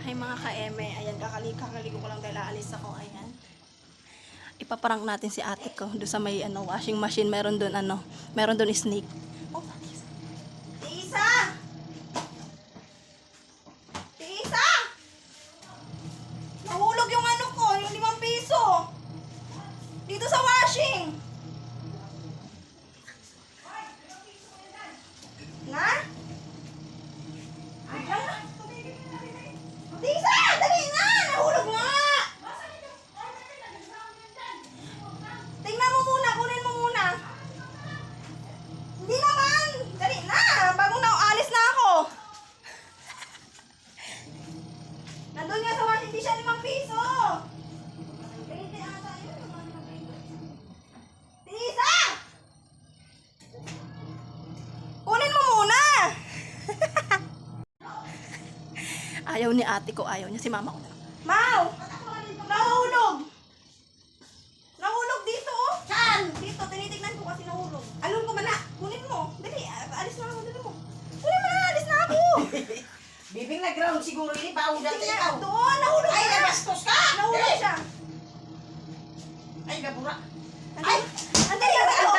Hi mga ka-eme, ayan, kakaligo ko lang dahil aalis ako, ayan. Ipaprank natin si ate ko doon sa may washing machine, meron doon meron doon snake. Oh, Tisa! Tisa! Nahulog yung ko, yung 5 piso. Dito sa washing. Na? Tisa! Dali na! Nahulog nga! Tingnan mo muna, kunin mo muna. Hindi naman! Dali na! Bagong alis na ako. Nandun nga sa washing, hindi siya 5 piso. Tisa! Kunin mo muna! Ayaw ni ate ko, ayaw niya. Si mama ko. Mau! Nahulog! Nahulog dito, oh! Saan? Dito, tinitignan ko kasi nahulog. Alun ko mala? Kunin mo. Dali, alis na ako. Dali mo. Kunin mo na, alis na ako. Bibing na ground siguro ini, baong dati ikaw. Doon, nahulog Ay, na. nabastos ka! Nahulog siya. Ay, nabura. Ay! Andali, ako!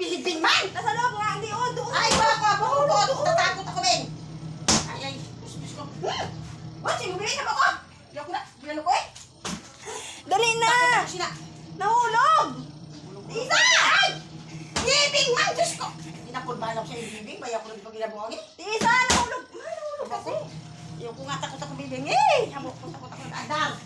Bibing man! Nasa loob nga, hindi, oh, doon. Ay, wala ko, bukod. Tatakot ako, Ben. Ay, puspus ko. Ba't sinubili na ba ko? Hindi ako na, bilalo ko eh. Dali na! Takot ako sila. Nahulog! Tisa! Ay! Bibing man, Diyos ko! Inapod-balaw sa yung bibing, baya ko lang pag ginabuhangin. Tisa, nahulog! Nahulog kasi. Yung ko nga takot ako bibing eh. Hamok ko takot ako. Adang!